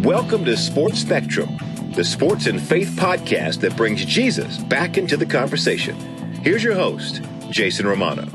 Welcome to Sports Spectrum, the sports and faith podcast that brings Jesus back into the conversation. Here's your host, Jason Romano.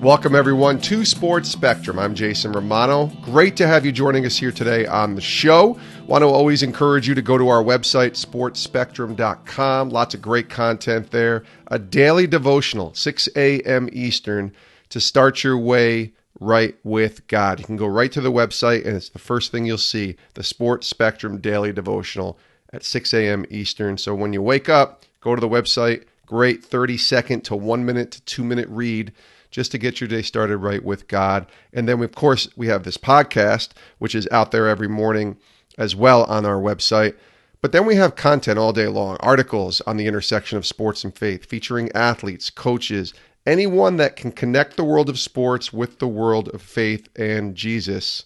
Welcome, everyone, to Sports Spectrum. I'm Jason Romano. Great to have you joining us here today on the show. Want to always encourage you to go to our website, sportspectrum.com. Lots of great content there. A daily devotional, 6 a.m. Eastern, to start your way right with God. You can go right to the website, and it's the first thing you'll see, the Sports Spectrum Daily Devotional at 6 a.m. Eastern. So when you wake up, go to the website. Great 30-second to 1 minute to 2-minute read just to get your day started right with God. And then, of course, we have this podcast, which is out there every morning as well on our website. But then we have content all day long, articles on the intersection of sports and faith, featuring athletes, coaches, anyone that can connect the world of sports with the world of faith and Jesus.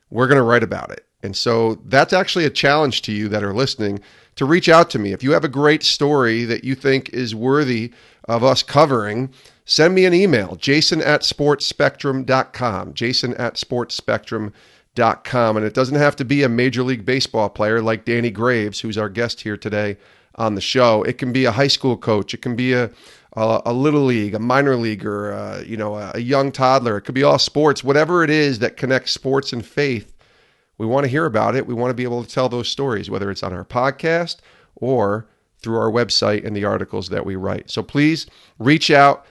We're going to write about it. And so that's actually a challenge to you that are listening to reach out to me. If you have a great story that you think is worthy of us covering, send me an email, jason@sportspectrum.com, jason@sportspectrum.com. And it doesn't have to be a Major League Baseball player like Danny Graves, who's our guest here today on the show. It can be a high school coach. It can be a little league, a minor leaguer, a young toddler. It could be all sports. Whatever it is that connects sports and faith, we want to hear about it. We want to be able to tell those stories, whether it's on our podcast or through our website and the articles that we write. So please reach out,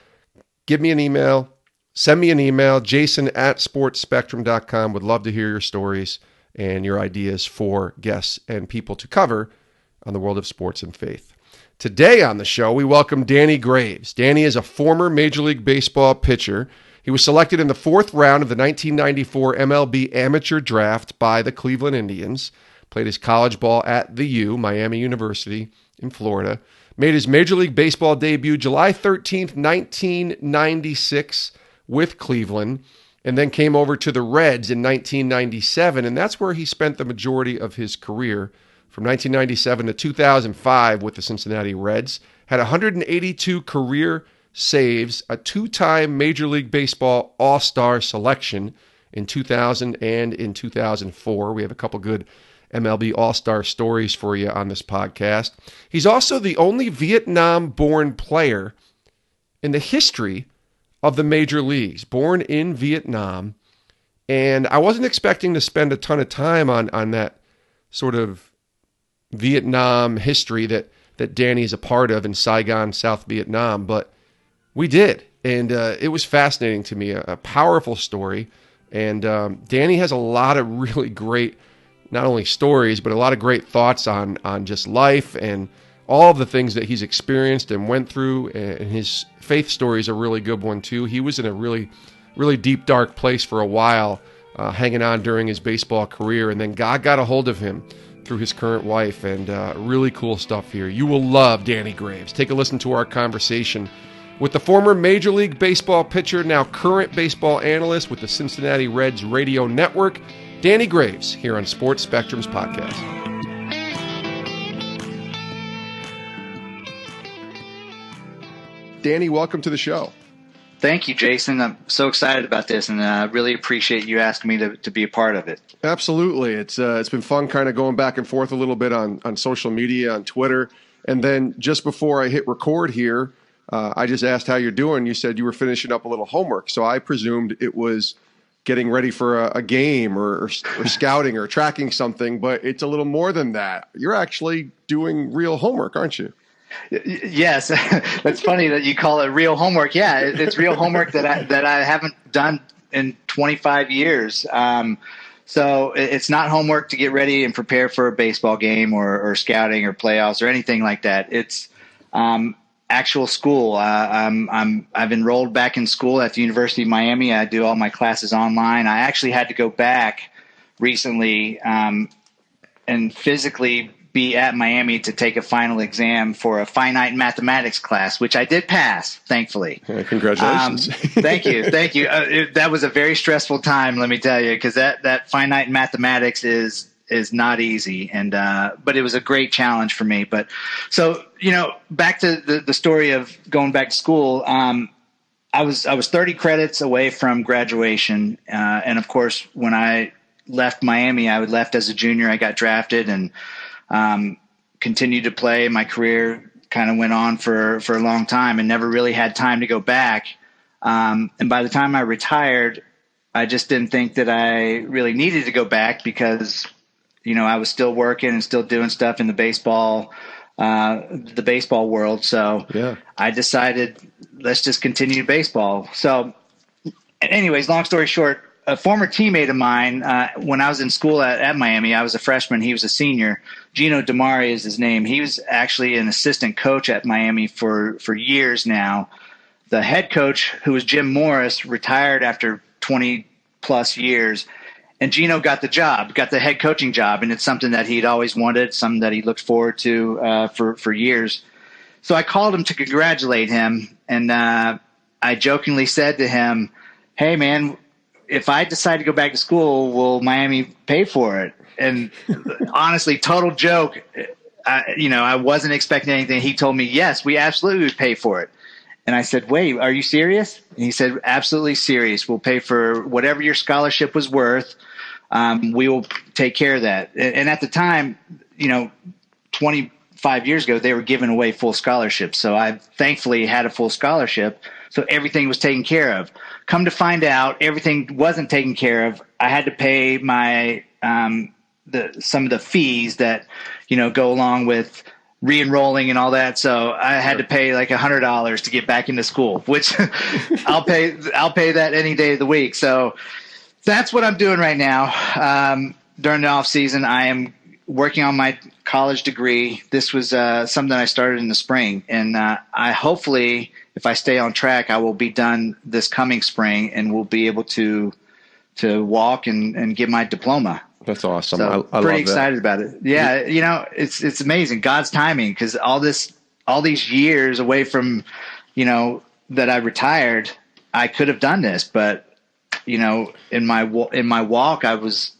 give me an email, send me an email, jason@sportspectrum.com. Would love to hear your stories and your ideas for guests and people to cover on the world of sports and faith. Today on the show, we welcome Danny Graves. Danny is a former Major League Baseball pitcher. He was selected in the 4th round of the 1994 MLB Amateur Draft by the Cleveland Indians, played his college ball at the U, Miami University in Florida, made his Major League Baseball debut July 13th, 1996 with Cleveland, and then came over to the Reds in 1997, and that's where he spent the majority of his career. From 1997 to 2005 with the Cincinnati Reds, had 182 career saves, a 2-time Major League Baseball All-Star selection in 2000 and in 2004. We have a couple good MLB All-Star stories for you on this podcast. He's also the only Vietnam-born player in the history of the major leagues, born in Vietnam. And I wasn't expecting to spend a ton of time on that sort of Vietnam history that Danny is a part of in Saigon, South Vietnam, but we did, and it was fascinating to me, a powerful story, and Danny has a lot of really great, not only stories, but a lot of great thoughts on just life and all of the things that he's experienced and went through, and his faith story is a really good one too. He was in a really, really deep, dark place for a while, hanging on during his baseball career, and then God got a hold of him through his current wife, and really cool stuff here. You will love Danny Graves. Take a listen to our conversation with the former Major League Baseball pitcher, now current baseball analyst with the Cincinnati Reds Radio Network, Danny Graves, here on Sports Spectrum's podcast. Danny, welcome to the show. Thank you, Jason. I'm so excited about this, and I really appreciate you asking me to be a part of it. Absolutely. It's been fun kind of going back and forth a little bit on social media, on Twitter. And then just before I hit record here, I just asked how you're doing. You said you were finishing up a little homework. So I presumed it was getting ready for a game or scouting or tracking something, but it's a little more than that. You're actually doing real homework, aren't you? Yes, that's funny that you call it real homework. Yeah, it's real homework that I haven't done in 25 years. So it's not homework to get ready and prepare for a baseball game or scouting or playoffs or anything like that. It's actual school. I've enrolled back in school at the University of Miami. I do all my classes online. I actually had to go back recently and physically be at Miami to take a final exam for a finite mathematics class, which I did pass, thankfully. Congratulations. Thank you. That was a very stressful time, let me tell you, because that finite mathematics is not easy, and but it was a great challenge for me. But so, back to the story of going back to school. I was 30 credits away from graduation, and of course, when I left Miami. I left as a junior. I got drafted and continued to play. My career kind of went on for a long time and never really had time to go back. And by the time I retired, I just didn't think that I really needed to go back because, I was still working and still doing stuff in the baseball world. So yeah. I decided, let's just continue baseball. So anyways, long story short, a former teammate of mine, when I was in school at Miami, I was a freshman. He was a senior. Gino DeMari is his name. He was actually an assistant coach at Miami for years now. The head coach, who was Jim Morris, retired after 20 plus years. And Gino got the head coaching job. And it's something that he'd always wanted, something that he looked forward to for years. So I called him to congratulate him. And I jokingly said to him, hey, man, if I decide to go back to school, will Miami pay for it? And honestly, total joke. I wasn't expecting anything. He told me, yes, we absolutely would pay for it. And I said, wait, are you serious? And he said, absolutely serious. We'll pay for whatever your scholarship was worth. We will take care of that. And at the time, 25 years ago, they were giving away full scholarships. So I thankfully had a full scholarship. So everything was taken care of. Come to find out, everything wasn't taken care of. I had to pay my some of the fees that go along with re-enrolling and all that. So I had to pay like $100 to get back into school, which I'll pay that any day of the week. So that's what I'm doing right now. During the off season, I am working on my college degree. This was something I started in the spring, and I hopefully, if I stay on track, I will be done this coming spring and will be able to walk and get my diploma. That's awesome. So I pretty love excited about it. Yeah, it's amazing, God's timing, because all these years away from that I retired, I could have done this, but in my walk, I was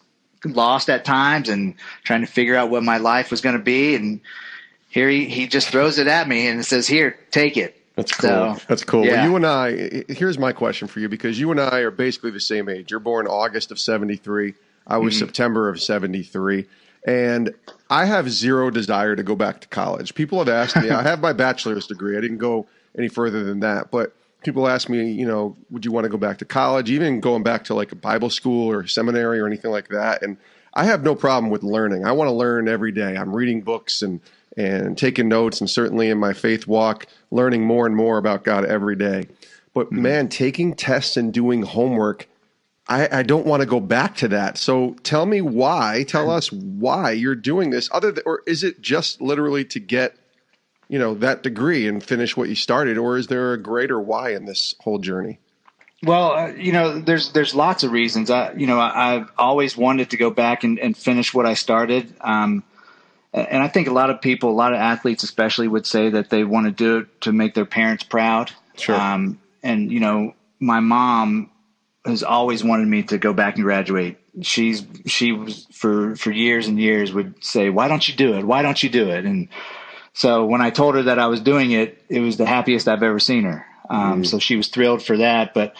lost at times and trying to figure out what my life was going to be, and here he just throws it at me and says, "Here, take it." That's cool. So, that's cool. Yeah. Well, you and I, here's my question for you, because you and I are basically the same age. You're born August of 73. I was September of 73. And I have zero desire to go back to college. People have asked me, I have my bachelor's degree. I didn't go any further than that. But people ask me, would you want to go back to college, even going back to like a Bible school or seminary or anything like that? And I have no problem with learning. I want to learn every day. I'm reading books and taking notes, and certainly in my faith walk, learning more and more about God every day. But man, taking tests and doing homework, I don't want to go back to that. So tell us why you're doing this, or is it just literally to get, that degree and finish what you started, or is there a greater why in this whole journey? Well, there's lots of reasons. I've always wanted to go back and finish what I started. And I think a lot of people, a lot of athletes especially, would say that they want to do it to make their parents proud. Sure. And my mom has always wanted me to go back and graduate. She was for years and years would say, "Why don't you do it? Why don't you do it?" And so when I told her that I was doing it, it was the happiest I've ever seen her. So she was thrilled for that. But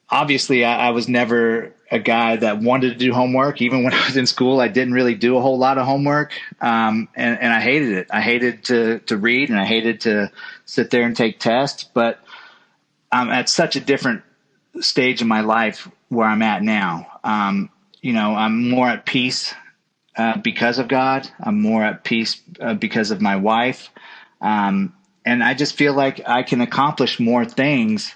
obviously I was never a guy that wanted to do homework. Even when I was in school, I didn't really do a whole lot of homework. And I hated it. I hated to read, and I hated to sit there and take tests. But I'm at such a different stage in my life where I'm at now. I'm more at peace because of God. I'm more at peace because of my wife. And I just feel like I can accomplish more things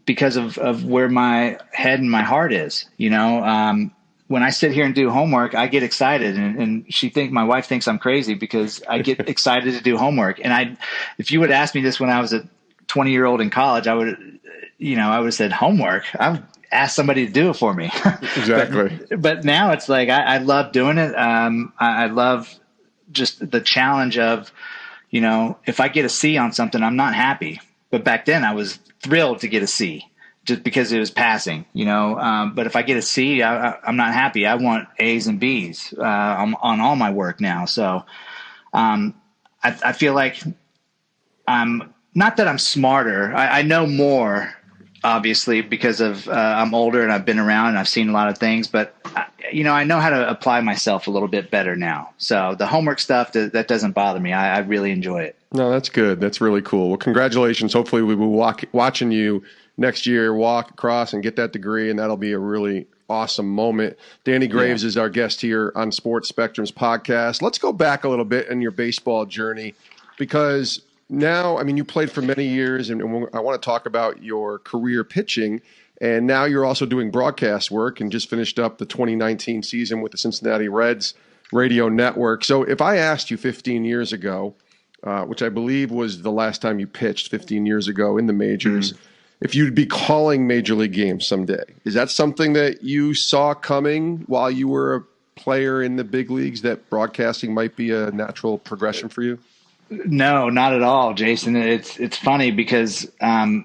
because of where my head and my heart is. When I sit here and do homework, I get excited, and my wife thinks I'm crazy because I get excited to do homework. And if you would ask me this when I was a 20-year-old in college, I would have said homework. I would ask somebody to do it for me. Exactly. but now it's like, I love doing it. I love just the challenge of, if I get a C on something, I'm not happy. But back then I was thrilled to get a C just because it was passing, but if I get a C, I'm not happy. I want A's and B's on all my work now. So I feel like I'm not that I'm smarter. I know more obviously, because of I'm older and I've been around and I've seen a lot of things, but I know how to apply myself a little bit better now. So the homework stuff, that doesn't bother me. I really enjoy it. No, that's good. That's really cool. Well, congratulations. Hopefully we will watching you next year walk across and get that degree, and that'll be a really awesome moment. Danny Graves is our guest here on Sports Spectrum's podcast. Let's go back a little bit in your baseball journey, because now, I mean, you played for many years, and I want to talk about your career pitching, and now you're also doing broadcast work and just finished up the 2019 season with the Cincinnati Reds Radio Network. So if I asked you 15 years ago, which I believe was the last time you pitched 15 years ago in the majors, if you'd be calling major league games someday, is that something that you saw coming while you were a player in the big leagues, that broadcasting might be a natural progression for you? No, not at all, Jason. It's funny because, I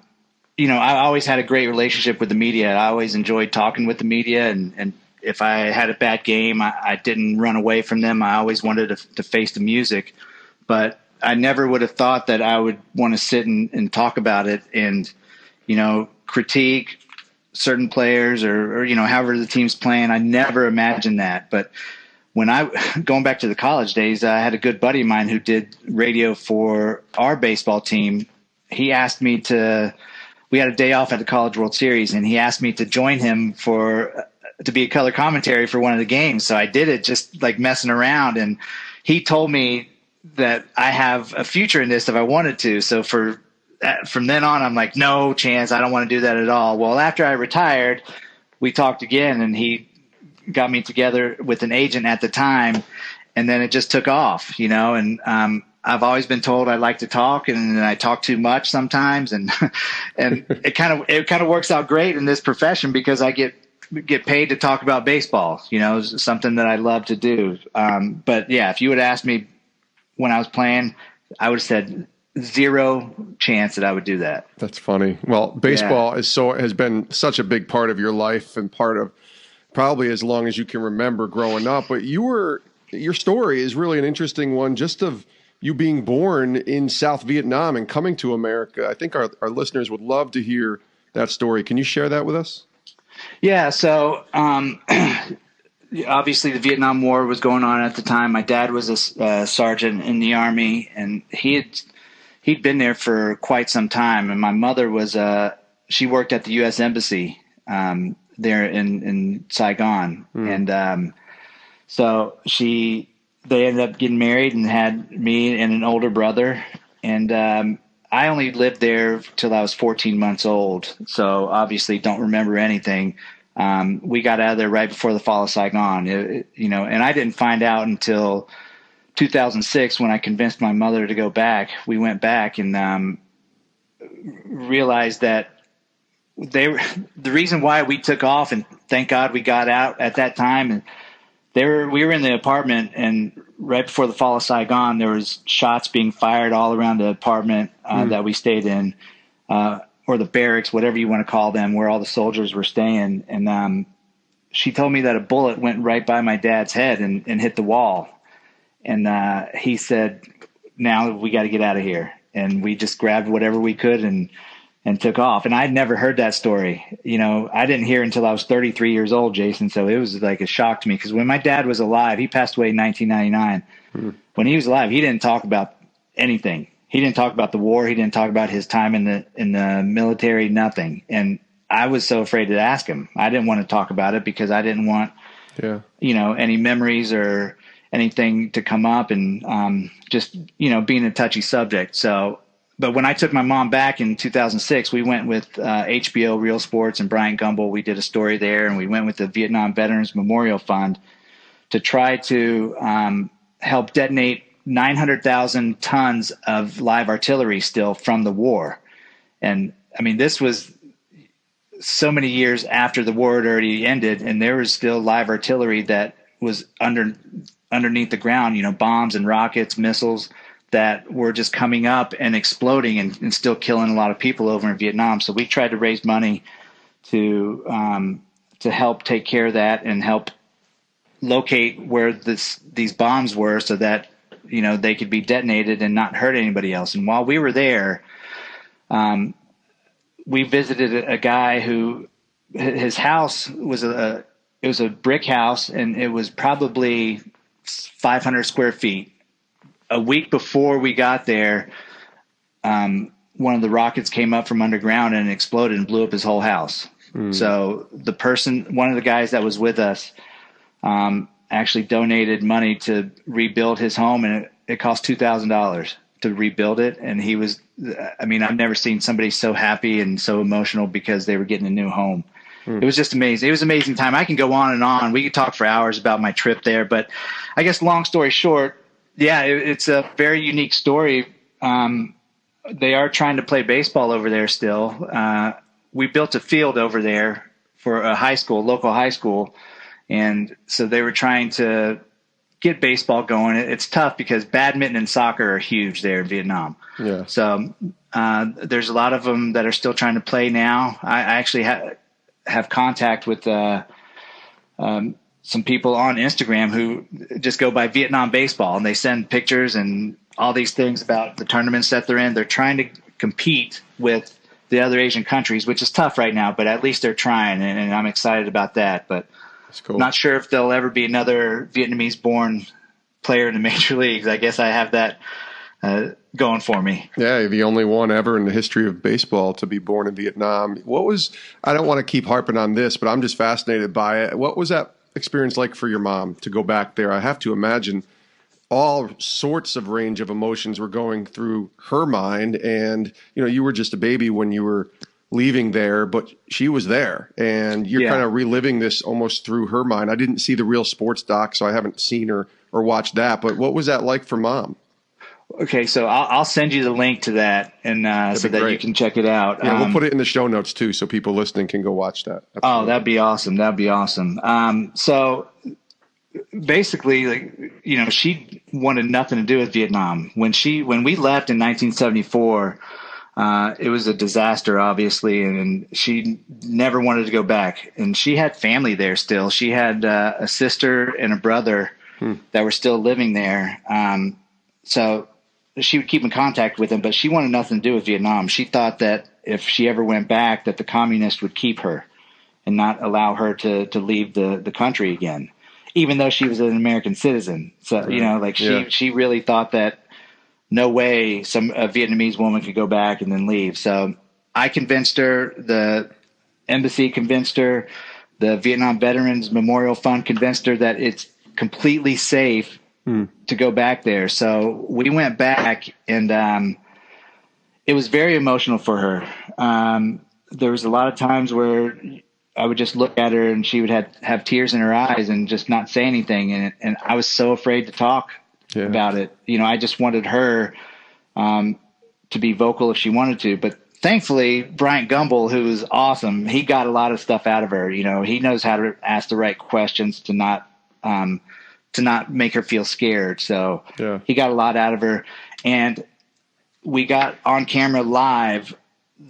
always had a great relationship with the media. I always enjoyed talking with the media, and if I had a bad game, I didn't run away from them. I always wanted to face the music, but I never would have thought that I would want to sit and talk about it and, critique certain players or however the team's playing. I never imagined that. But when going back to the college days, I had a good buddy of mine who did radio for our baseball team. He asked me we had a day off at the College World Series, and he asked me to join him to be a color commentary for one of the games. So I did it just like messing around. And he told me that I have a future in this if I wanted to. So from then on, I'm like, no chance. I don't want to do that at all. Well, after I retired, we talked again, and he got me together with an agent at the time, and then it just took off, and I've always been told I like to talk, and I talk too much sometimes, and it kind of works out great in this profession because I get paid to talk about baseball, something that I love to do. But yeah, if you would ask me when I was playing, I would have said zero chance that I would do that. That's funny. Well, baseball has been such a big part of your life and part of probably as long as you can remember growing up. But your story is really an interesting one, just of you being born in South Vietnam and coming to America. I think our listeners would love to hear that story. Can you share that with us? Yeah. So, obviously the Vietnam War was going on at the time. My dad was a sergeant in the Army, and he'd been there for quite some time. And my mother she worked at the U.S. Embassy there in Saigon. And so they ended up getting married and had me and an older brother. And I only lived there till I was 14 months old, so obviously don't remember anything. We got out of there right before the fall of Saigon, and I didn't find out until 2006 when I convinced my mother to go back. We went back and realized that the reason why we took off, and thank God we got out at that time, and we were in the apartment, and right before the fall of Saigon, there was shots being fired all around the apartment that we stayed in, or the barracks, whatever you want to call them, where all the soldiers were staying. And she told me that a bullet went right by my dad's head and hit the wall. And he said, now we got to get out of here. And we just grabbed whatever we could and took off. And I'd never heard that story. I didn't hear it until I was 33 years old, Jason. So it was like a shock to me, because when my dad was alive, he passed away in 1999. When he was alive, he didn't talk about anything. He didn't talk about the war. He didn't talk about his time in the military, nothing. And I was so afraid to ask him. I didn't want to talk about it because I didn't want, any memories or anything to come up, and just, being a touchy subject. So, but when I took my mom back in 2006, we went with HBO Real Sports and Bryant Gumbel. We did a story there, and we went with the Vietnam Veterans Memorial Fund to try to help detonate 900,000 tons of live artillery still from the war. And I mean, this was so many years after the war had already ended, and there was still live artillery that was underneath the ground, bombs and rockets, missiles that were just coming up and exploding and still killing a lot of people over in Vietnam. So we tried to raise money to help take care of that and help locate where these bombs were, so that they could be detonated and not hurt anybody else. And while we were there, we visited a guy who his house was it was a brick house, and it was probably 500 square feet. A week before we got there, one of the rockets came up from underground and exploded and blew up his whole house. So one of the guys that was with us, actually donated money to rebuild his home, and it cost $2,000 to rebuild it. And I've never seen somebody so happy and so emotional because they were getting a new home. It was just amazing. It was an amazing time. I can go on and on. We could talk for hours about my trip there, but I guess long story short, yeah, it's a very unique story. They are trying to play baseball over there still. We built a field over there for a local high school. And so they were trying to get baseball going. It's tough because badminton and soccer are huge there in Vietnam. Yeah. So there's a lot of them that are still trying to play now. I actually have contact with some people on Instagram who just go by Vietnam baseball, and they send pictures and all these things about the tournaments that they're in. They're trying to compete with the other Asian countries, which is tough right now, but at least they're trying, and I'm excited about that. But that's cool. Not sure if there'll ever be another Vietnamese-born player in the major leagues. I guess I have that going for me. Yeah, you're the only one ever in the history of baseball to be born in Vietnam. I don't want to keep harping on this, but I'm just fascinated by it. What was that experience like for your mom to go back there? I have to imagine all sorts of range of emotions were going through her mind. And, you were just a baby when you were leaving there, but she was there, and you're kind of reliving this almost through her mind. I didn't see the Real Sports doc, so I haven't seen or watched that, but what was that like for Mom? Okay, so I'll send you the link to that, and so that you can check it out. Yeah, we'll put it in the show notes too, so people listening can go watch that. Absolutely. Oh, that'd be awesome. So basically, she wanted nothing to do with Vietnam. When we left in 1974, it was a disaster, obviously, and she never wanted to go back. And she had family there still. She had a sister and a brother that were still living there. So she would keep in contact with them, but she wanted nothing to do with Vietnam. She thought that if she ever went back, that the communists would keep her and not allow her to leave the country again, even though she was an American citizen. So, she really thought that no way a Vietnamese woman could go back and then leave. So I convinced her, the embassy convinced her, the Vietnam Veterans Memorial Fund convinced her that it's completely safe to go back there. So we went back, and it was very emotional for her. There was a lot of times where I would just look at her and she would have tears in her eyes and just not say anything. And I was so afraid to talk about it. I just wanted her to be vocal if she wanted to. But thankfully, Bryant Gumbel, who was awesome, he got a lot of stuff out of her. He knows how to ask the right questions to not make her feel scared. So he got a lot out of her. And we got on camera live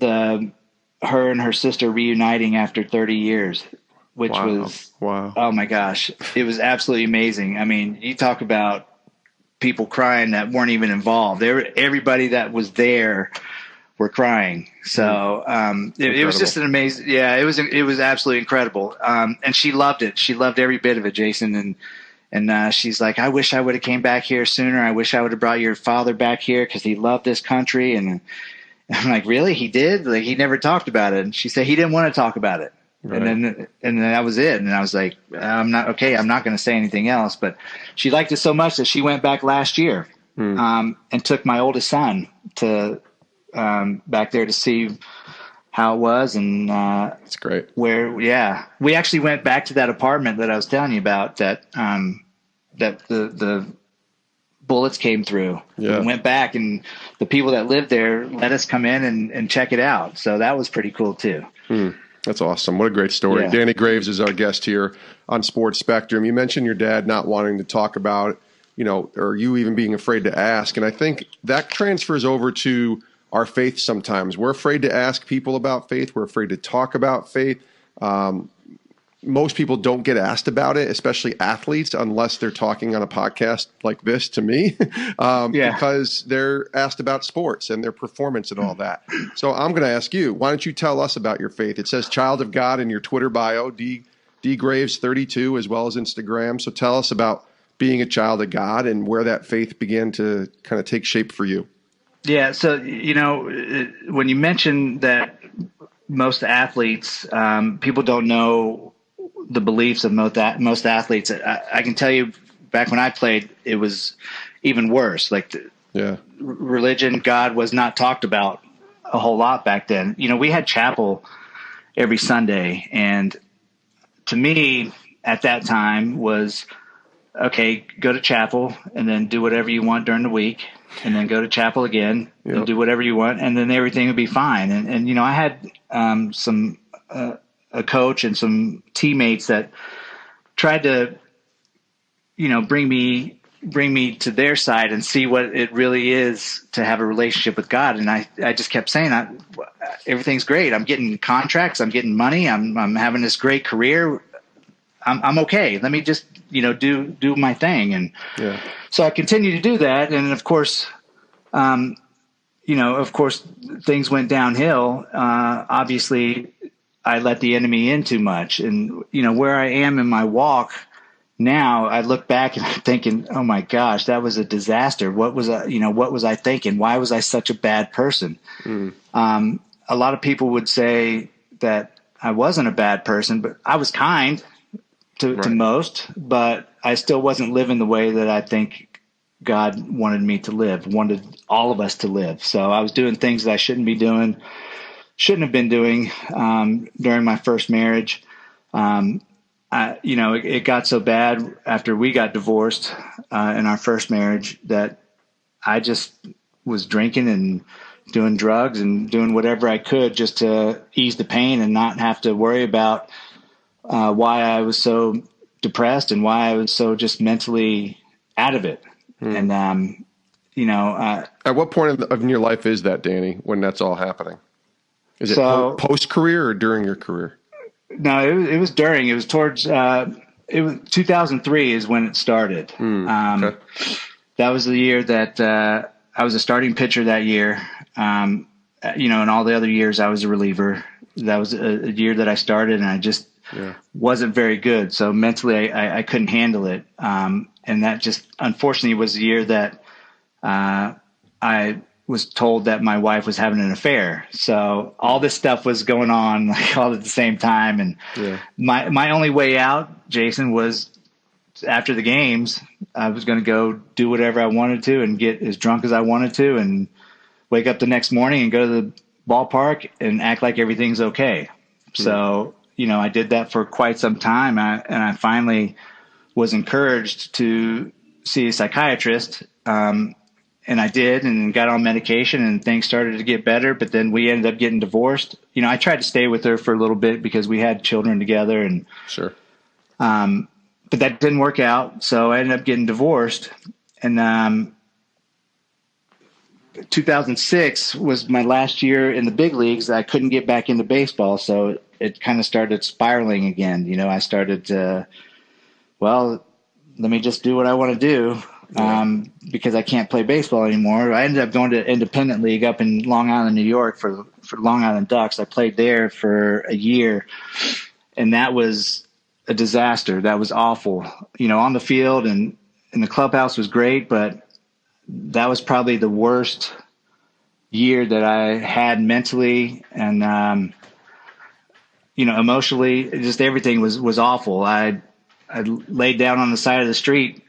her and her sister reuniting after 30 years, which was, oh my gosh, it was absolutely amazing. I mean, you talk about people crying that weren't even involved. Everybody that was there were crying. So it was just an amazing, it was absolutely incredible. And she loved it. She loved every bit of it, Jason. And she's like, I wish I would have came back here sooner. I wish I would have brought your father back here because he loved this country. And I'm like, really? He did? Like, he never talked about it. And she said he didn't want to talk about it. Right. And then that was it. And I was like, I'm not going to say anything else. But she liked it so much that she went back last year and took my oldest son to back there to see how it was. And that's great. We actually went back to that apartment that I was telling you about that the bullets came through. We went back, and the people that lived there let us come in and check it out. So that was pretty cool too. That's awesome. What a great story. Yeah. Danny Graves is our guest here on Sports Spectrum. You mentioned your dad not wanting to talk about, or you even being afraid to ask. And I think that transfers over to our faith sometimes. We're afraid to ask people about faith. We're afraid to talk about faith. most people don't get asked about it, especially athletes, unless they're talking on a podcast like this to me, because they're asked about sports and their performance and all that. So I'm going to ask you, why don't you tell us about your faith? It says child of God in your Twitter bio, D Graves 32, as well as Instagram. So tell us about being a child of God and where that faith began to kind of take shape for you. Yeah. So, when you mention that most athletes, people don't know the beliefs of most athletes. I can tell you back when I played, it was even worse. Like religion, God was not talked about a whole lot back then. We had chapel every Sunday. And to me at that time was, okay, go to chapel and then do whatever you want during the week, and then go to chapel again and do whatever you want, and then everything would be fine. And I had a coach and some teammates that tried to, bring me to their side and see what it really is to have a relationship with God. And I just kept saying, everything's great. I'm getting contracts. I'm getting money. I'm having this great career. I'm okay. Let me just, do my thing. And so I continued to do that. And of course, things went downhill. Obviously I let the enemy in too much. And, where I am in my walk now, I look back and I'm thinking, oh my gosh, that was a disaster. What was I thinking? Why was I such a bad person? A lot of people would say that I wasn't a bad person, but I was kind to most, but I still wasn't living the way that I think God wanted me to live, wanted all of us to live. So I was doing things that I shouldn't have been doing during my first marriage. It got so bad after we got divorced in our first marriage that I just was drinking and doing drugs and doing whatever I could just to ease the pain and not have to worry about why I was so depressed and why I was so just mentally out of it. And, at what point in your life is that, Danny, when that's all happening? Is it post-career or during your career? No, it was during. It was towards. It was 2003 is when it started. Okay. That was the year that I was a starting pitcher that year. And all the other years I was a reliever. That was a year that I started, and I just wasn't very good. So mentally, I couldn't handle it. And that just unfortunately was the year that I was told that my wife was having an affair. So all this stuff was going on all at the same time. And my only way out, Jason, was after the games, I was going to go do whatever I wanted to and get as drunk as I wanted to and wake up the next morning and go to the ballpark and act like everything's okay. So, I did that for quite some time. And I finally was encouraged to see a psychiatrist. And I did, and got on medication, and things started to get better. But then we ended up getting divorced. I tried to stay with her for a little bit because we had children together, and but that didn't work out. So I ended up getting divorced. And 2006 was my last year in the big leagues. I couldn't get back into baseball, so it kind of started spiraling again. I started to, let me just do what I want to do. Because I can't play baseball anymore. I ended up going to independent league up in Long Island, New York for Long Island Ducks. I played there for a year, and that was a disaster. That was awful. On the field and in the clubhouse was great, but that was probably the worst year that I had mentally and, emotionally. Just everything was awful. I laid down on the side of the street,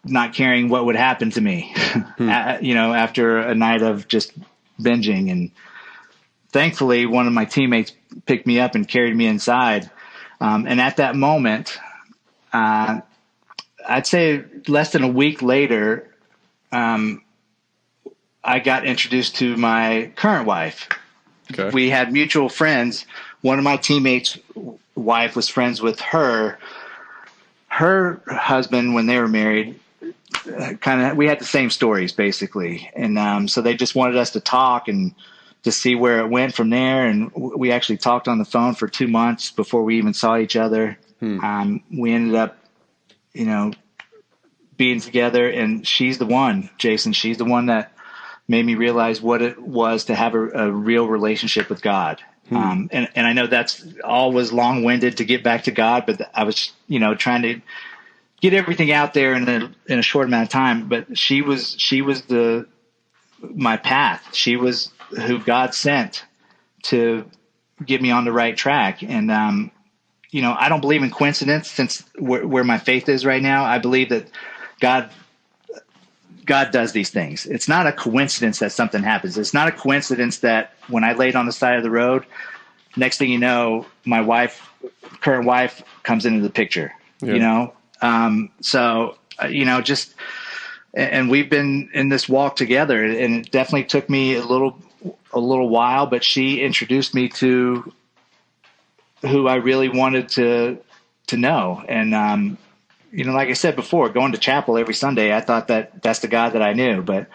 not caring what would happen to me, after a night of just binging. And thankfully, one of my teammates picked me up and carried me inside. And at that moment, I'd say less than a week later, I got introduced to my current wife. Okay. We had mutual friends. One of my teammates' wife was friends with her. Her husband, when they were married, we had the same stories basically. And so they just wanted us to talk and to see where it went from there. And we actually talked on the phone for 2 months before we even saw each other. We ended up, being together, and she's the one, Jason. She's the one that made me realize what it was to have a real relationship with God. And I know that's always long-winded to get back to God, but I was, trying to get everything out there in a short amount of time. But she was my path. She was who God sent to get me on the right track. And, I don't believe in coincidence, since where my faith is right now. I believe that God does these things. It's not a coincidence that something happens. It's not a coincidence that when I laid on the side of the road, next thing you know, my current wife comes into the picture, and we've been in this walk together, and it definitely took me a little while, but she introduced me to who I really wanted to know. And, like I said before, going to chapel every Sunday, I thought that that's the God that I knew, but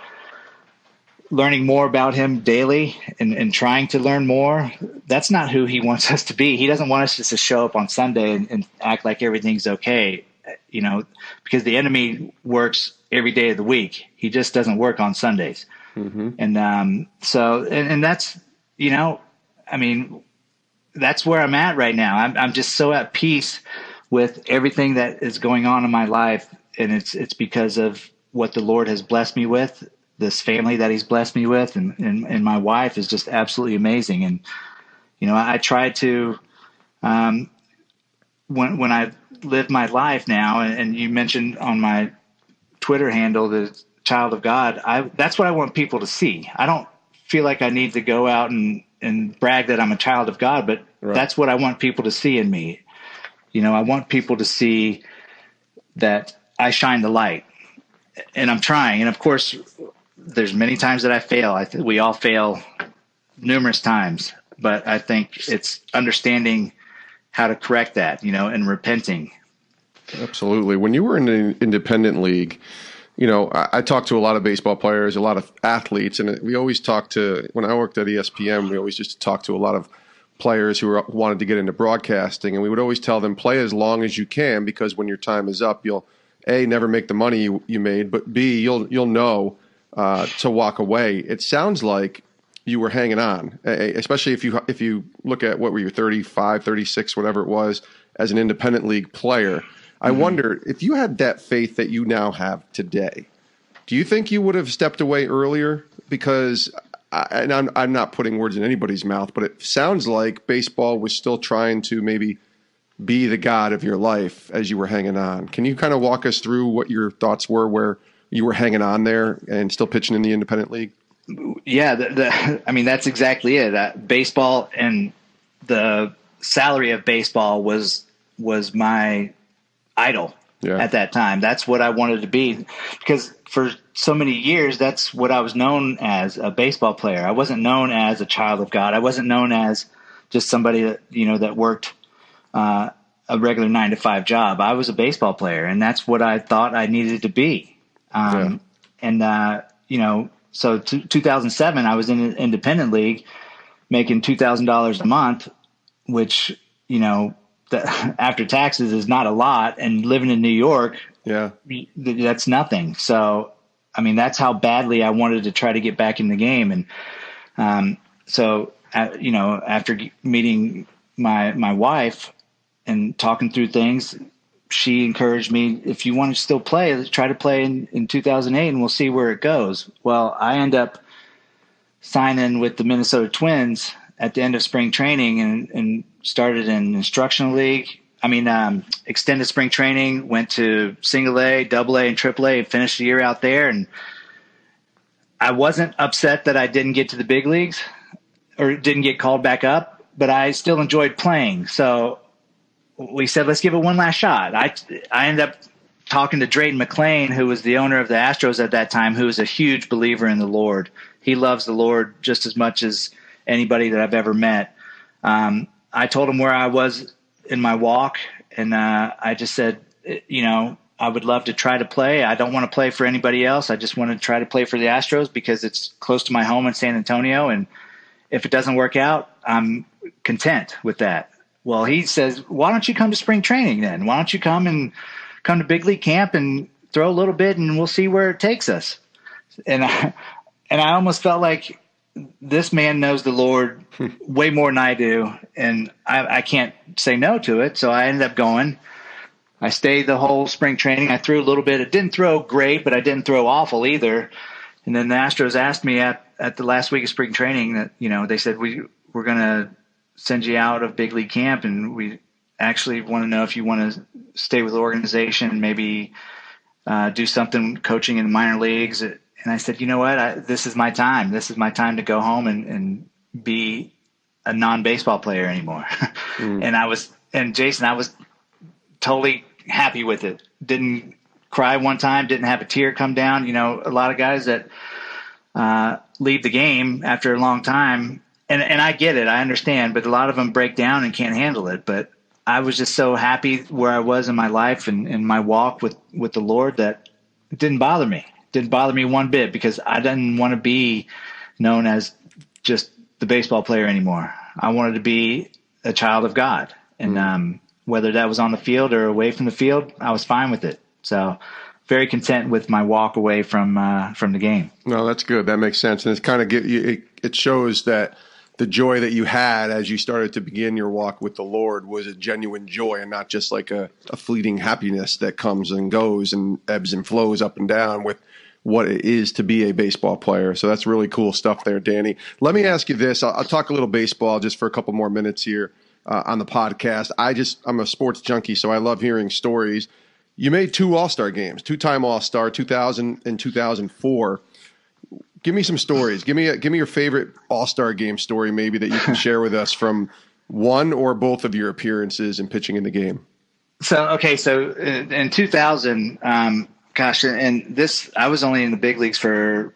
learning more about him daily and trying to learn more, that's not who he wants us to be. He doesn't want us just to show up on Sunday and act like everything's okay, because the enemy works every day of the week. He just doesn't work on Sundays. And that's, that's where I'm at right now. I'm just so at peace with everything that is going on in my life. And it's because of what the Lord has blessed me with, this family that he's blessed me with. And my wife is just absolutely amazing. And, I try to, when I live my life now, and you mentioned on my Twitter handle, the child of God, that's what I want people to see. I don't feel like I need to go out and brag that I'm a child of God, but that's what I want people to see in me. I want people to see that I shine the light, and I'm trying. And of course, there's many times that I fail. I think we all fail numerous times, but I think it's understanding how to correct that, and repenting. Absolutely. When you were in an independent league, I talked to a lot of baseball players, a lot of athletes, and we always when I worked at ESPN, we always used to talk to a lot of players who wanted to get into broadcasting, and we would always tell them, play as long as you can, because when your time is up, you'll A, never make the money you made, but B, you'll know to walk away. It sounds like you were hanging on, especially if you look at what were you, 35, 36, whatever it was, as an independent league player. I wonder if you had that faith that you now have today, do you think you would have stepped away earlier? Because I'm not putting words in anybody's mouth, but it sounds like baseball was still trying to maybe be the God of your life as you were hanging on. Can you kind of walk us through what your thoughts were where you were hanging on there and still pitching in the independent league? Yeah, that's exactly it. Baseball and the salary of baseball was my idol at that time. That's what I wanted to be, because for so many years, that's what I was known as, a baseball player. I wasn't known as a child of God. I wasn't known as just somebody that, that worked a regular 9-to-5 job. I was a baseball player, and that's what I thought I needed to be. So 2007, I was in an independent league making $2,000 a month, which, after taxes is not a lot, and living in New York, that's nothing. So, that's how badly I wanted to try to get back in the game. And, after meeting my wife and talking through things, she encouraged me, if you want to still play, let's try to play in 2008 and we'll see where it goes. Well, I end up signing with the Minnesota Twins at the end of spring training and started an instructional league. Extended spring training, went to single A, double A, and triple A, and finished the year out there. And I wasn't upset that I didn't get to the big leagues or didn't get called back up, but I still enjoyed playing. So we said, let's give it one last shot. I ended up talking to Drayton McClain, who was the owner of the Astros at that time, who was a huge believer in the Lord. He loves the Lord just as much as anybody that I've ever met. I told him where I was in my walk, and I just said, I would love to try to play. I don't want to play for anybody else. I just want to try to play for the Astros because it's close to my home in San Antonio, and if it doesn't work out, I'm content with that. Well, he says, why don't you come to spring training then? Why don't you come to big league camp and throw a little bit, and we'll see where it takes us. And I almost felt like this man knows the Lord way more than I do, and I can't say no to it. So I ended up going. I stayed the whole spring training. I threw a little bit. It didn't throw great, but I didn't throw awful either. And then the Astros asked me at the last week of spring training that, they said, we're going to send you out of big league camp, and we actually want to know if you want to stay with the organization and maybe do something coaching in the minor leagues. And I said, you know what? This is my time. This is my time to go home and be a non-baseball player anymore. And Jason, I was totally happy with it. Didn't cry one time, didn't have a tear come down. A lot of guys that leave the game after a long time, and I get it, I understand, but a lot of them break down and can't handle it. But I was just so happy where I was in my life and in my walk with the Lord that it didn't bother me. It didn't bother me one bit, because I didn't want to be known as just the baseball player anymore. I wanted to be a child of God. And whether that was on the field or away from the field, I was fine with it. So very content with my walk away from the game. No, that's good. That makes sense. And it's kind of it shows that the joy that you had as you started to begin your walk with the Lord was a genuine joy, and not just like a fleeting happiness that comes and goes and ebbs and flows up and down with what it is to be a baseball player. So that's really cool stuff there, Danny. Let me ask you this. I'll talk a little baseball just for a couple more minutes here on the podcast. I'm a sports junkie, so I love hearing stories. You made 2 All-Star games, 2-time All-Star, 2000 and 2004. Give me some stories. Give me your favorite All-Star game story, maybe, that you can share with us from one or both of your appearances in pitching in the game. So in 2000, and this, I was only in the big leagues for,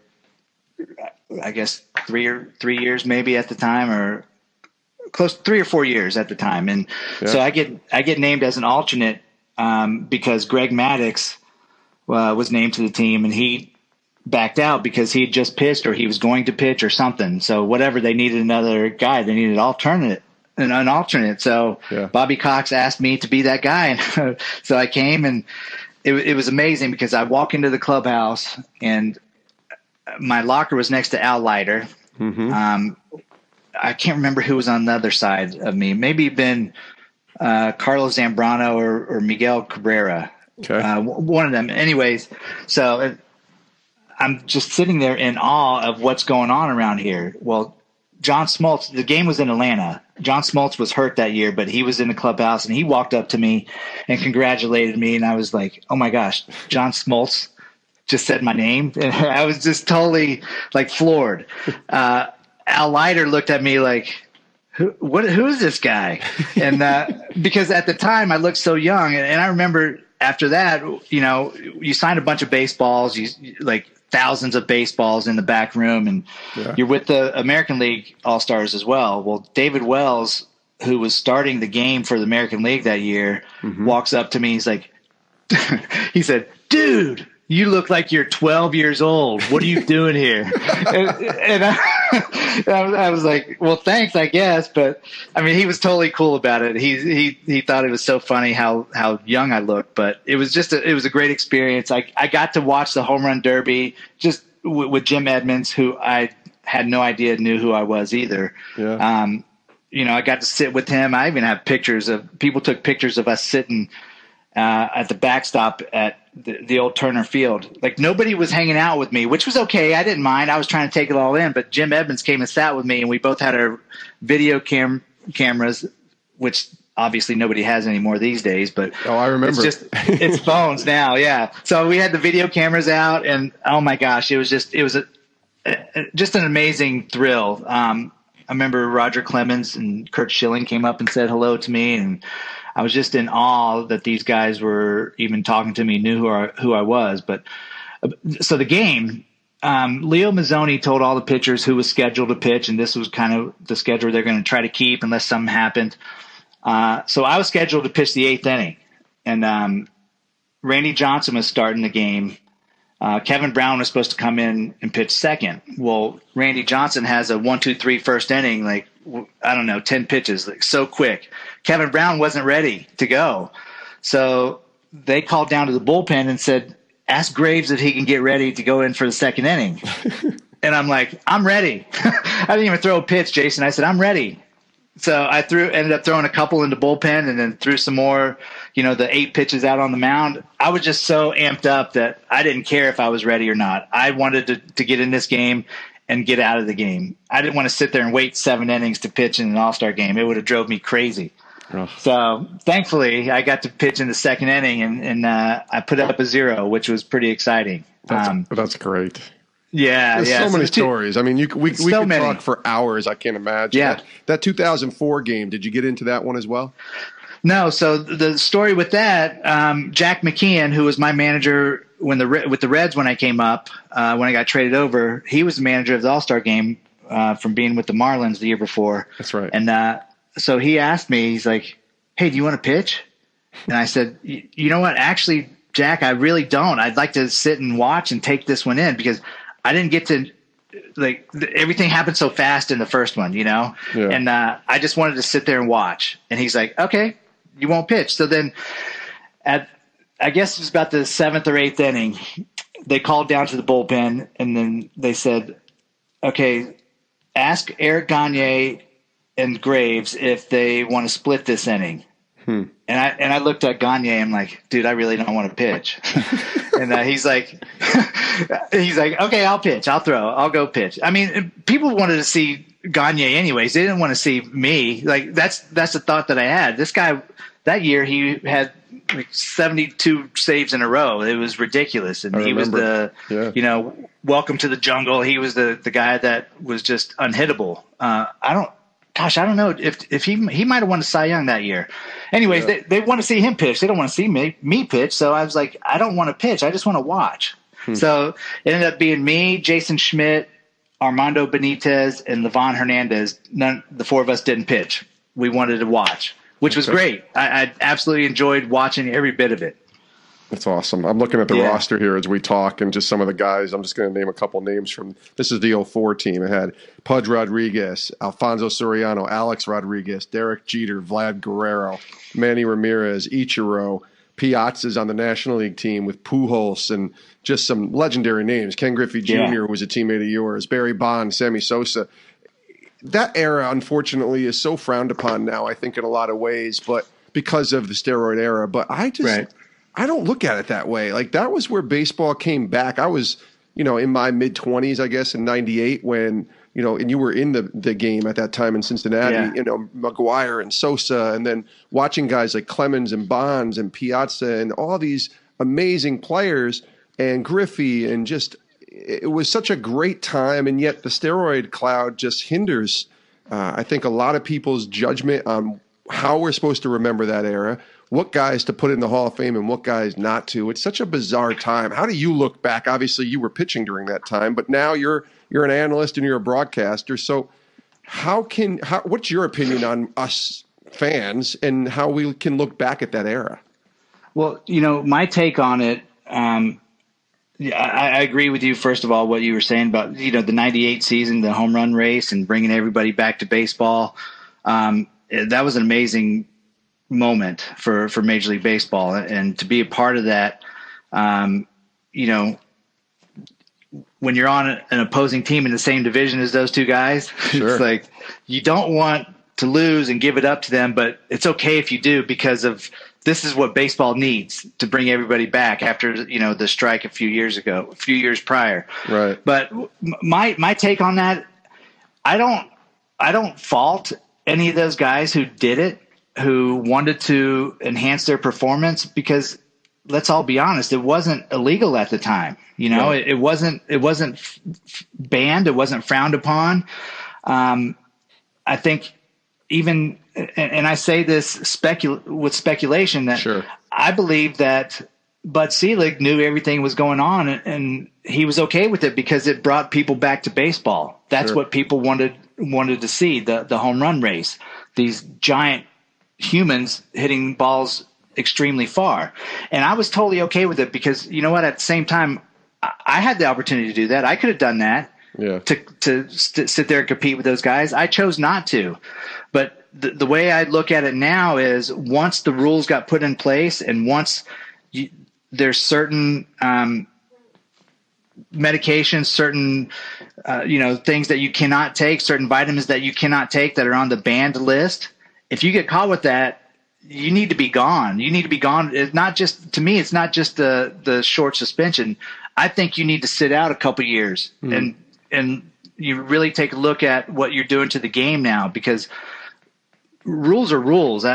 I guess, 3 years maybe at the time, or close to 3 or 4 years at the time. And so I get named as an alternate because Greg Maddux was named to the team, and he backed out because he had just pitched, or he was going to pitch, or something. So whatever, they needed another guy. They needed an alternate. So Bobby Cox asked me to be that guy. And so I came, and it was amazing because I walk into the clubhouse, and my locker was next to Al Leiter. Mm-hmm. I can't remember who was on the other side of me. Maybe been Carlos Zambrano or Miguel Cabrera. Okay. One of them. Anyways, so I'm just sitting there in awe of what's going on around here. Well, John Smoltz, the game was in Atlanta. John Smoltz was hurt that year, but he was in the clubhouse, and he walked up to me and congratulated me. And I was like, oh my gosh, John Smoltz just said my name. And I was just totally like floored. Al Leiter looked at me like, who is this guy? And because at the time I looked so young, and I remember after that, you signed a bunch of baseballs, like thousands of baseballs in the back room, and you're with the American League All-Stars as well. Well, David Wells, who was starting the game for the American League that year, walks up to me. He's like, he said, dude, you look like you're 12 years old. What are you doing here? and I was like, well, thanks, I guess. But I mean, he was totally cool about it. He thought it was so funny how young I looked, but it was it was a great experience. I got to watch the home run derby just with Jim Edmonds, who I had no idea knew who I was either. Yeah. I got to sit with him. I even have pictures of people took pictures of us sitting at the backstop at the old Turner Field. Like, nobody was hanging out with me, which was okay. I didn't mind. I was trying to take it all in, but Jim Edmonds came and sat with me, and we both had our video cameras, which obviously nobody has anymore these days, but I remember it's phones now. Yeah. So we had the video cameras out, and oh my gosh, it was just an amazing thrill. I remember Roger Clemens and Kurt Schilling came up and said hello to me, and I was just in awe that these guys were even talking to me, knew who I was. But so the game, Leo Mazzoni told all the pitchers who was scheduled to pitch, and this was kind of the schedule they're going to try to keep unless something happened. So I was scheduled to pitch the 8th inning, and Randy Johnson was starting the game. Kevin Brown was supposed to come in and pitch second. Well, Randy Johnson has a 1-2-3 first inning, like I don't know, 10 pitches, like so quick. Kevin Brown wasn't ready to go. So they called down to the bullpen and said, ask Graves if he can get ready to go in for the second inning. And I'm like, I'm ready. I didn't even throw a pitch, Jason. I said, I'm ready. So I ended up throwing a couple in the bullpen and then threw some more, the 8 pitches out on the mound. I was just so amped up that I didn't care if I was ready or not. I wanted to get in this game and get out of the game. I didn't want to sit there and wait 7 innings to pitch in an All-Star game. It would have drove me crazy. Oh. So thankfully I got to pitch in the second inning and I put up a 0, which was pretty exciting. That's great. Yeah. There's so many stories. I mean, we could talk for hours. I can't imagine. Yeah. That 2004 game, did you get into that one as well? No. So the story with that, Jack McKeon, who was my manager with the Reds when I came up, when I got traded over, he was the manager of the All-Star game from being with the Marlins the year before. That's right. And so he asked me, he's like, hey, do you want to pitch? And I said, you know what? Actually, Jack, I really don't. I'd like to sit and watch and take this one in because I didn't get to everything happened so fast in the first one, Yeah. And I just wanted to sit there and watch. And he's like, okay, you won't pitch. So then I guess it was about the 7th or 8th inning, they called down to the bullpen and then they said, okay, ask Eric Gagne and Graves if they want to split this inning. And I looked at Gagne. I'm like, dude, I really don't want to pitch. And he's like, okay, I'll pitch. I'll throw. I'll go pitch. I mean, people wanted to see Gagne anyways. They didn't want to see me. Like that's the thought that I had. This guy that year, he had like 72 saves in a row. It was ridiculous. And he was welcome to the jungle. He was the guy that was just unhittable. I don't know if he might have won a Cy Young that year. Anyways, they want to see him pitch. They don't want to see me pitch. So I was like, I don't want to pitch. I just want to watch. So it ended up being me, Jason Schmidt, Armando Benitez, and Levon Hernandez. The 4 of us didn't pitch. We wanted to watch, which was great. I absolutely enjoyed watching every bit of it. That's awesome. I'm looking at the roster here as we talk and just some of the guys. I'm just going to name a couple names from – this is the 04 team. It had Pudge Rodriguez, Alfonso Soriano, Alex Rodriguez, Derek Jeter, Vlad Guerrero, Manny Ramirez, Ichiro, Piazza's on the National League team with Pujols and just some legendary names. Ken Griffey Jr. was a teammate of yours, Barry Bonds, Sammy Sosa. That era, unfortunately, is so frowned upon now, I think, in a lot of ways, but because of the steroid era. But I just I don't look at it that way. Like, that was where baseball came back. I was, in my mid-20s, I guess, in 98 when, and you were in the game at that time in Cincinnati, McGuire and Sosa, and then watching guys like Clemens and Bonds and Piazza and all these amazing players and Griffey and just it was such a great time. And yet the steroid cloud just hinders, I think, a lot of people's judgment on how we're supposed to remember that era, what guys to put in the Hall of Fame and what guys not to. It's such a bizarre time. How do you look back? Obviously, you were pitching during that time, but now you're an analyst and you're a broadcaster. So what's your opinion on us fans and how we can look back at that era? Well, my take on it, I agree with you, first of all, what you were saying about, the 98 season, the home run race and bringing everybody back to baseball. That was an amazing moment for Major League Baseball, and to be a part of that, when you're on an opposing team in the same division as those two guys, it's like you don't want to lose and give it up to them, but it's okay if you do, because of this is what baseball needs to bring everybody back after the strike a few years prior. Right. But my take on that, I don't fault any of those guys who did it, who wanted to enhance their performance, because let's all be honest, it wasn't illegal at the time. It wasn't banned. It wasn't frowned upon. I think even, and I say this with speculation, that I believe that Bud Selig knew everything was going on, and he was okay with it because it brought people back to baseball. That's what people wanted to see, the home run race, these giant humans hitting balls extremely far. And I was totally okay with it because, at the same time, I had the opportunity to do that. I could have done that. to sit there and compete with those guys. I chose not to. But the way I look at it now is once the rules got put in place and once there's certain medications, certain things that you cannot take, certain vitamins that you cannot take that are on the banned list. If you get caught with that, you need to be gone. You need to be gone. It's not just, to me, it's not just the short suspension. I think you need to sit out a couple years and you really take a look at what you're doing to the game now, because rules are rules.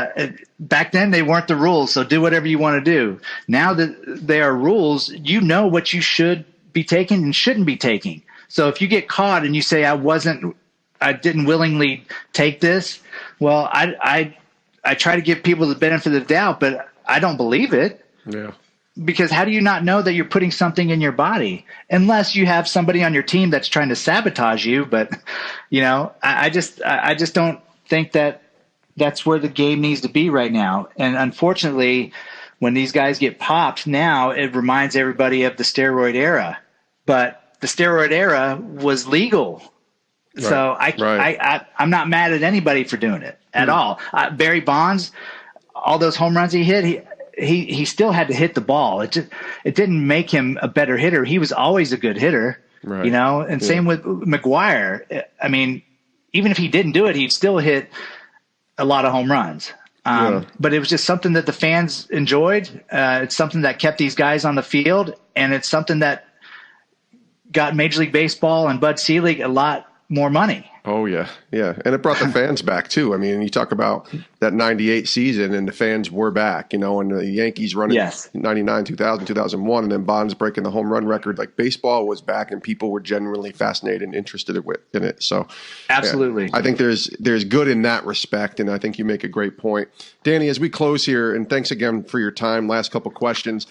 Back then they weren't the rules, so do whatever you want to do. Now that they are rules, you know what you should be taking and shouldn't be taking. So if you get caught and you say, I didn't willingly take this, well, I try to give people the benefit of the doubt, but I don't believe it. Yeah. Because how do you not know that you're putting something in your body unless you have somebody on your team that's trying to sabotage you? But, I just don't think that that's where the game needs to be right now. And unfortunately, when these guys get popped now, it reminds everybody of the steroid era. But the steroid era was legal. Right. So I'm not mad at anybody for doing it at all. Barry Bonds, all those home runs he hit, he still had to hit the ball. It didn't make him a better hitter. He was always a good hitter, and same with McGuire. I mean, even if he didn't do it, he'd still hit a lot of home runs. But it was just something that the fans enjoyed. It's something that kept these guys on the field, and it's something that got Major League Baseball and Bud Selig a lot more money. Oh, yeah. Yeah. And it brought the fans back, too. I mean, you talk about that 98 season and the fans were back, and the Yankees running 99, 2000, 2001, and then Bonds breaking the home run record. Like, baseball was back and people were genuinely fascinated and interested in it. So absolutely. Yeah, I think there's good in that respect, and I think you make a great point. Danny, as we close here, and thanks again for your time, last couple questions.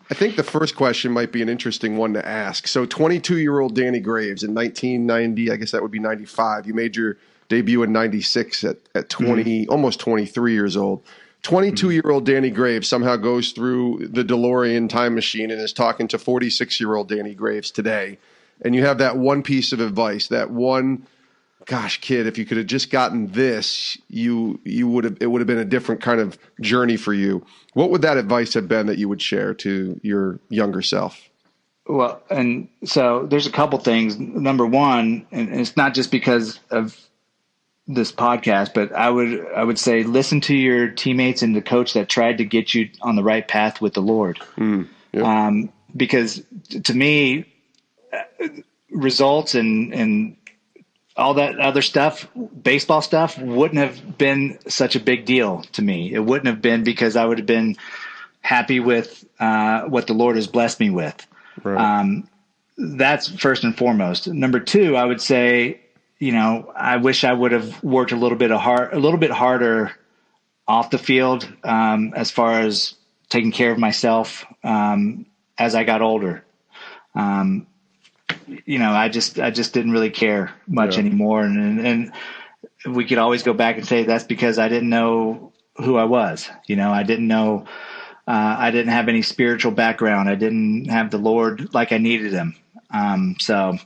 I think the first question might be an interesting one to ask. So 22-year-old Danny Graves in 1990, I guess that would be 95. You made your debut in 96 at 20, almost 23 years old. 22-year-old Danny Graves somehow goes through the DeLorean time machine and is talking to 46-year-old Danny Graves today. And you have that one piece of advice, that one, gosh, kid, if you could have just gotten this, it would have been a different kind of journey for you. What would that advice have been that you would share to your younger self? Well, and so there's a couple things. Number one, and it's not just because of this podcast, but I would say listen to your teammates and the coach that tried to get you on the right path with the Lord. Because to me, results and all that other stuff, baseball stuff, wouldn't have been such a big deal to me. It wouldn't have been, because I would have been happy with what the Lord has blessed me with. Right. That's first and foremost. Number two, I would say, I wish I would have worked a little bit harder off the field as far as taking care of myself as I got older. I just didn't really care much anymore. And we could always go back and say that's because I didn't know who I was. I didn't know, I didn't have any spiritual background. I didn't have the Lord like I needed him. So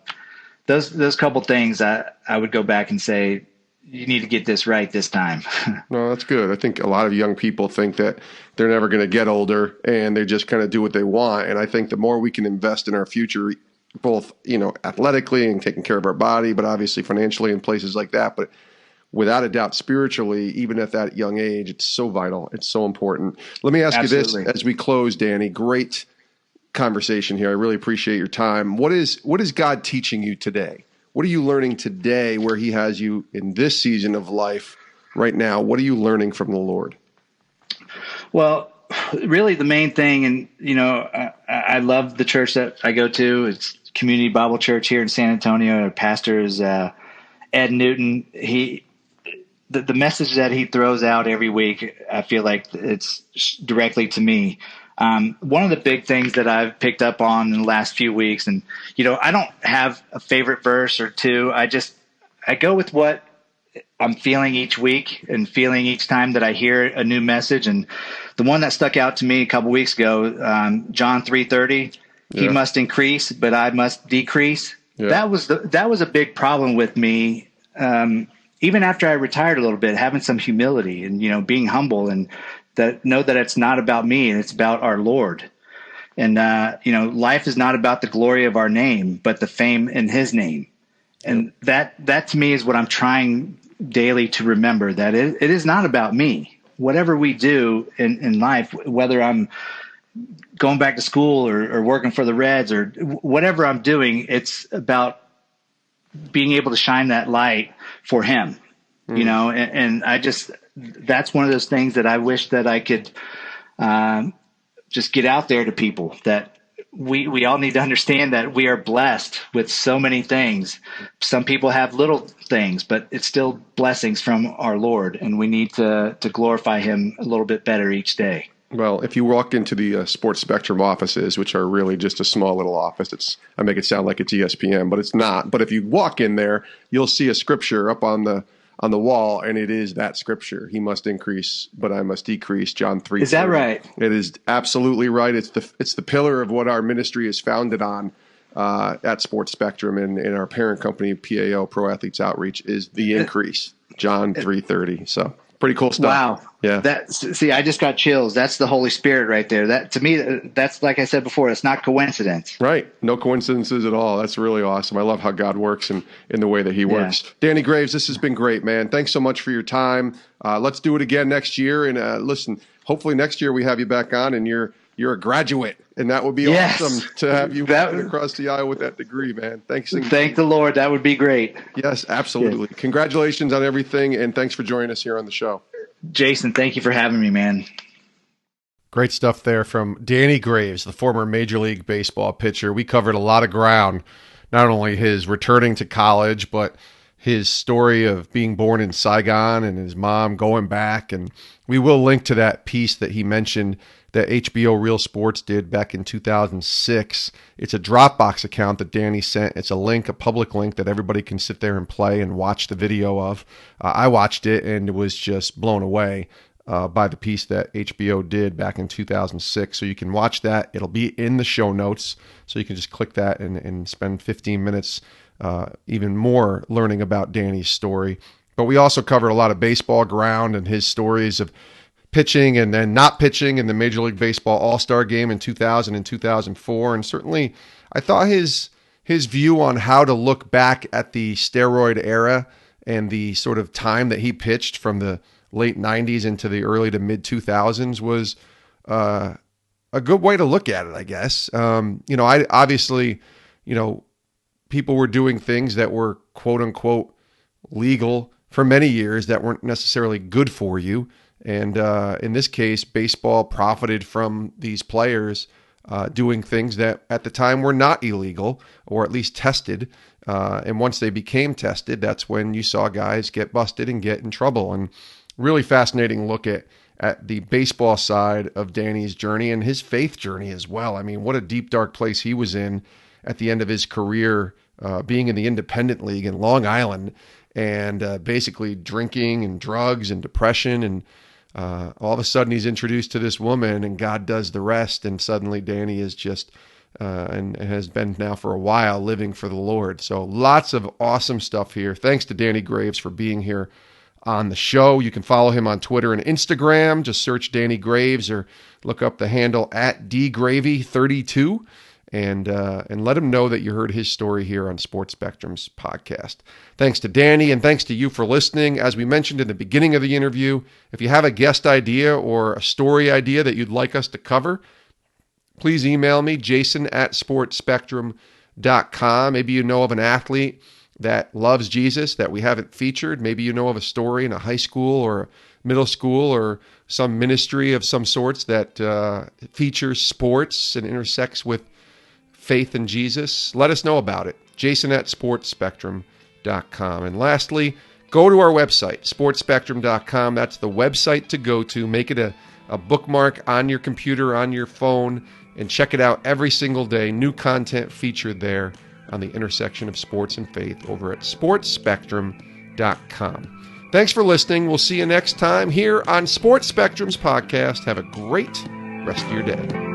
those couple things I would go back and say, you need to get this right this time. No, that's good. I think a lot of young people think that they're never going to get older and they just kind of do what they want. And I think the more we can invest in our future, both, athletically and taking care of our body, but obviously financially and places like that. But without a doubt, spiritually, even at that young age, it's so vital. It's so important. Let me ask you this as we close, Danny. Great conversation here. I really appreciate your time. What is God teaching you today? What are you learning today where he has you in this season of life right now? What are you learning from the Lord? Well, really the main thing, and, I love the church that I go to. It's Community Bible Church here in San Antonio. Our pastor is Ed Newton. The message that he throws out every week, I feel like it's directly to me. One of the big things that I've picked up on in the last few weeks, and, I don't have a favorite verse or two. I go with what I'm feeling each week and feeling each time that I hear a new message. And the one that stuck out to me a couple weeks ago, John 3:30, he must increase, but I must decrease. that was a big problem with me. Even after I retired a little bit, having some humility and, being humble and know that it's not about me and it's about our Lord. And, life is not about the glory of our name, but the fame in his name. And that to me is what I'm trying daily to remember, that it is not about me. Whatever we do in life, whether I'm going back to school or working for the Reds or whatever I'm doing, it's about being able to shine that light for him, and that's one of those things that I wish that I could just get out there to people, that we all need to understand that we are blessed with so many things. Some people have little things, but it's still blessings from our Lord, and we need to glorify him a little bit better each day. Well, if you walk into the Sports Spectrum offices, which are really just a small little office, I make it sound like it's ESPN, but it's not. But if you walk in there, you'll see a scripture up on the wall, and it is that scripture: "He must increase, but I must decrease." John 3:30. Is that right? It is absolutely right. It's the pillar of what our ministry is founded on at Sports Spectrum, and our parent company, PAO, Pro Athletes Outreach, is the increase. John 3:30. So. Pretty cool stuff. Wow. Yeah. I just got chills. That's the Holy Spirit right there. That, to me, that's, like I said before, it's not coincidence. Right. No coincidences at all. That's really awesome. I love how God works and in the way that he works. Danny Graves, this has been great, man. Thanks so much for your time. Let's do it again next year. And listen, hopefully next year we have you back on and you're a graduate, and that would be awesome to have you across the aisle with that degree, man. Thanks. Thank the Lord. That would be great. Yes, absolutely. Yes. Congratulations on everything, and thanks for joining us here on the show. Jason, thank you for having me, man. Great stuff there from Danny Graves, the former Major League Baseball pitcher. We covered a lot of ground, not only his returning to college, but his story of being born in Saigon and his mom going back. And we will link to that piece that he mentioned that HBO Real Sports did back in 2006. It's a Dropbox account that Danny sent. It's a public link that everybody can sit there and play and watch the video of. I watched it and was just blown away by the piece that HBO did back in 2006. So you can watch that. It'll be in the show notes. So you can just click that and spend 15 minutes even more learning about Danny's story. But we also covered a lot of baseball ground and his stories of pitching and then not pitching in the Major League Baseball All-Star Game in 2000 and 2004. And certainly I thought his view on how to look back at the steroid era and the sort of time that he pitched from the late 90s into the early to mid 2000s was a good way to look at it, I guess. I obviously, people were doing things that were quote unquote legal for many years that weren't necessarily good for you. And in this case, baseball profited from these players doing things that at the time were not illegal or at least tested. And once they became tested, that's when you saw guys get busted and get in trouble. And really fascinating look at the baseball side of Danny's journey and his faith journey as well. I mean, what a deep, dark place he was in at the end of his career, being in the independent league in Long Island and basically drinking and drugs and depression. And all of a sudden he's introduced to this woman and God does the rest. And suddenly Danny is just, and has been now for a while living for the Lord. So lots of awesome stuff here. Thanks to Danny Graves for being here on the show. You can follow him on Twitter and Instagram. Just search Danny Graves or look up the handle at dgravy32 and let him know that you heard his story here on Sports Spectrum's podcast. Thanks to Danny, and thanks to you for listening. As we mentioned in the beginning of the interview, if you have a guest idea or a story idea that you'd like us to cover, please email me, jason@sportspectrum.com. Maybe you know of an athlete that loves Jesus that we haven't featured. Maybe you know of a story in a high school or middle school or some ministry of some sorts that features sports and intersects with faith in Jesus. Let us know about it. jason@sportspectrum.com. And lastly, go to our website, sportspectrum.com. That's the website to go to. Make it a bookmark on your computer, on your phone, and check it out every single day. New content featured there on the intersection of sports and faith over at sportspectrum.com. Thanks for listening. We'll see you next time here on Sports Spectrum's podcast. Have a great rest of your day.